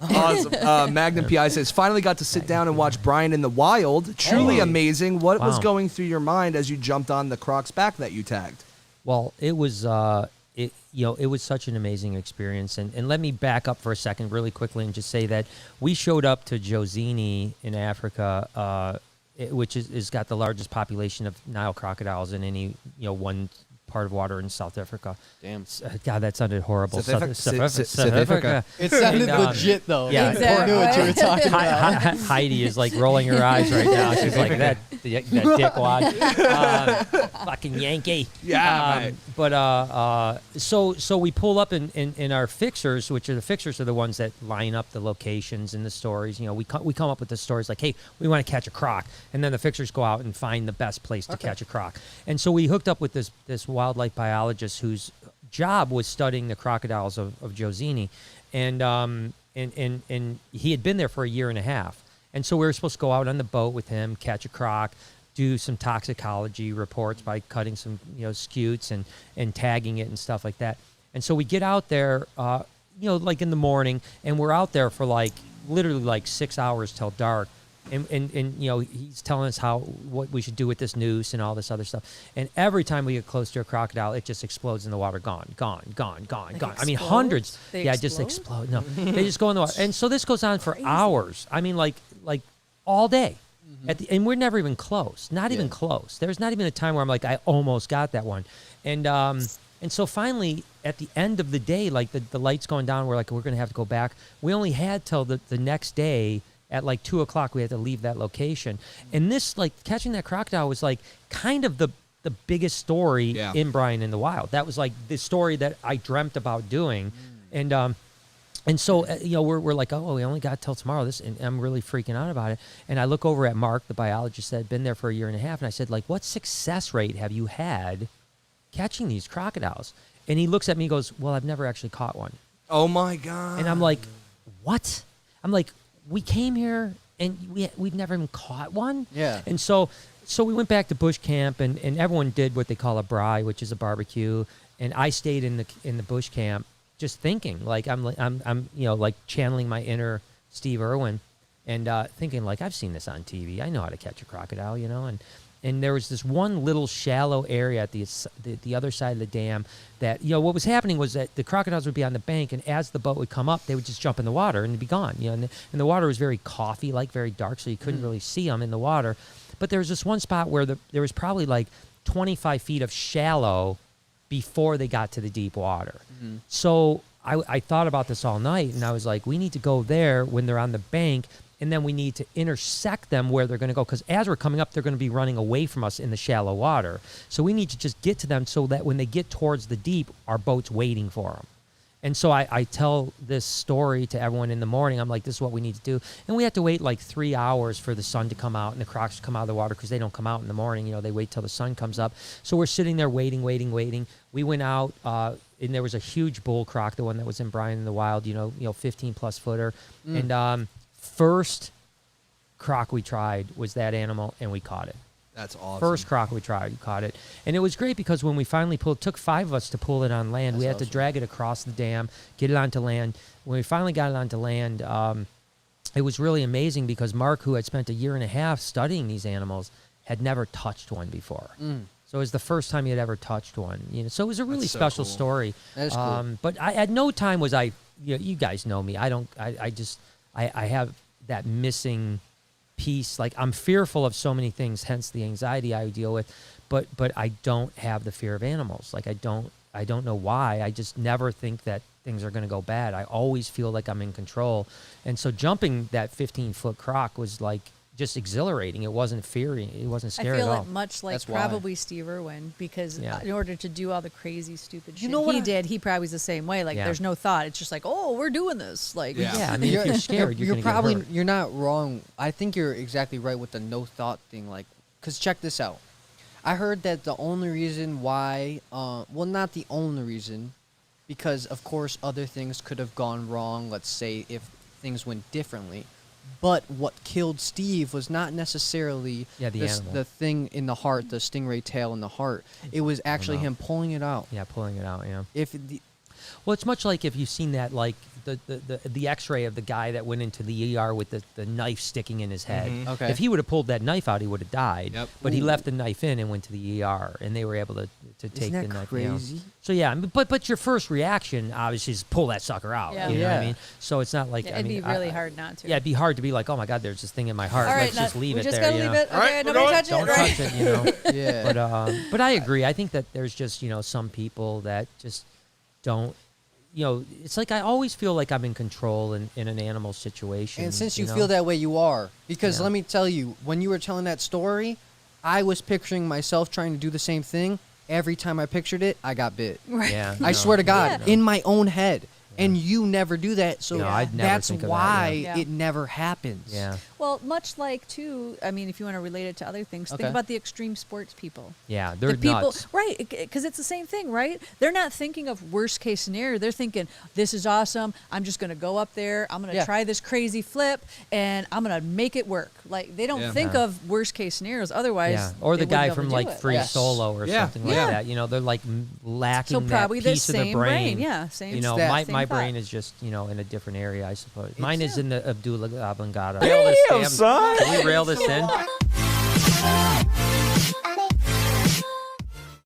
Awesome. Magnum PI says, finally got to sit down and watch Brian in the wild. Truly amazing. What was going through your mind as you jumped on the Croc's back that you tagged? Well, it was it was such an amazing experience. And let me back up for a second really quickly and just say that we showed up to Jozini in Africa, which is got the largest population of Nile crocodiles in any one part of water in South Africa. Damn. God, that sounded horrible. South Africa. It sounded legit, though. Yeah, exactly. I knew what you were talking about. Heidi is like rolling her eyes right now. She's like, that dickwad. Fucking Yankee. Yeah. So we pull up in our fixers, which are the ones that line up the locations and the stories. We come up with the stories like, hey, we want to catch a croc. And then the fixers go out and find the best place to catch a croc. And so we hooked up with this wildlife biologist whose job was studying the crocodiles of Jozini, and he had been there for a year and a half, and so we were supposed to go out on the boat with him, catch a croc, do some toxicology reports by cutting some scutes and tagging it and stuff like that. And so we get out there, like in the morning, and we're out there for literally 6 hours till dark. And he's telling us what we should do with this noose and all this other stuff. And every time we get close to a crocodile, it just explodes in the water. Gone. I mean, hundreds. Just explode. No, they just go in the water. And so this goes on for hours. I mean, like all day. Mm-hmm. And we're never even close. Not even close. There's not even a time where I'm like, I almost got that one. And so finally, at the end of the day, the light's going down. We're like, we're going to have to go back. We only had till the next day. At 2 o'clock, we had to leave that location. And this, catching that crocodile was kind of the biggest story in Brian in the Wild. That was the story that I dreamt about doing. And so, we're like, oh, we only got till tomorrow. And I'm really freaking out about it. And I look over at Mark, the biologist that had been there for a year and a half. And I said, what success rate have you had catching these crocodiles? And he looks at me and goes, well, I've never actually caught one. Oh, my God. And I'm like, what? I'm like, we came here and we've never even caught one. Yeah. And so we went back to bush camp and everyone did what they call a braai, which is a barbecue. And I stayed in the bush camp just thinking I'm channeling my inner Steve Irwin and thinking I've seen this on TV. I know how to catch a crocodile, and there was this one little shallow area at the other side of the dam that, what was happening was that the crocodiles would be on the bank, and as the boat would come up, they would just jump in the water and be gone. And the water was very coffee, very dark, so you couldn't really see them in the water. But there was this one spot where there was probably 25 feet of shallow before they got to the deep water. Mm-hmm. So I thought about this all night, and I was like, we need to go there when they're on the bank, and then we need to intersect them where they're going to go. Because as we're coming up, they're going to be running away from us in the shallow water. So we need to just get to them so that when they get towards the deep, our boat's waiting for them. And so I tell this story to everyone in the morning. I'm like, this is what we need to do. And we have to wait 3 hours for the sun to come out and the crocs to come out of the water because they don't come out in the morning. They wait till the sun comes up. So we're sitting there waiting. We went out, and there was a huge bull croc, the one that was in Brian in the Wild, 15-plus footer. And first croc we tried was that animal, and we caught it. That's awesome. First croc we tried, we caught it. And it was great because when we finally pulled, it took 5 of us to pull it on land. We had to drag it across the dam, get it onto land. When we finally got it onto land, it was really amazing because Mark, who had spent a year and a half studying these animals, had never touched one before. So it was the first time he had ever touched one. So it was a really special story. That is cool. But at no time was I, you guys know me. I have that missing piece. I'm fearful of so many things, hence the anxiety I deal with, but I don't have the fear of animals. I don't know why. I just never think that things are going to go bad. I always feel like I'm in control. And so jumping that 15-foot croc was just exhilarating. It wasn't fearing. It wasn't scary at all. I feel much like probably Steve Irwin, because in order to do all the crazy, stupid shit he probably was the same way. There's no thought. It's just oh, we're doing this. I mean, if you're scared, you're not wrong. I think you're exactly right with the no thought thing. Because check this out. I heard that the only reason why, not the only reason, because of course other things could have gone wrong. Let's say if things went differently. But what killed Steve was not necessarily the thing in the heart, the stingray tail in the heart. It was actually him pulling it out. Yeah, pulling it out, yeah. Well, it's much like if you've seen that, like the X-ray of the guy that went into the ER with the knife sticking in his head. Mm-hmm. Okay. If he would have pulled that knife out, he would have died. Yep. But he left the knife in and went to the ER, and they were able to take Isn't the that knife. crazy? So yeah, but your first reaction obviously is pull that sucker out. Yeah. You know what I Yeah. mean? So it's not like It'd be really hard not to. Yeah, it'd be hard to be like, oh my God, there's this thing in my heart. All right, Let's just leave we it just there. gotta you leave know? it. Okay, right, nobody we're touch it. Don't Right. touch it, you know. Yeah. But I agree. I think that there's just some people that just don't. It's like I always feel like I'm in control in an animal situation. And since you know? feel that way, you are. Because Yeah. let me tell you, when you were telling that story, I was picturing myself trying to do the same thing. Every time I pictured it, I got bit. Right. Yeah, I swear to God, Yeah. in my own head. And you never do that, so No, I'd never that's think of that, why yeah. it never happens. Yeah. Well, much like too. I mean, if you want to relate it to other things, Okay. think about the extreme sports people. Yeah, they're The people, nuts. right? Because it's the same thing, right? They're not thinking of worst case scenario. They're thinking, "This is awesome. I'm just going to go up there. I'm going to Yeah. try this crazy flip, and I'm going to make it work." Like they don't Yeah. think of worst case scenarios. Otherwise, Yeah, or the they wouldn't guy be able from to do like it. Free Yes. Solo or Yeah. something like Yeah. that. They're like lacking So that probably the piece of the same brain. Yeah, same. You know, that my same my thought. brain is just in a different area, I suppose. Mine is Yeah. in the Abdullah oblongata. Damn, son. Can we rail this in?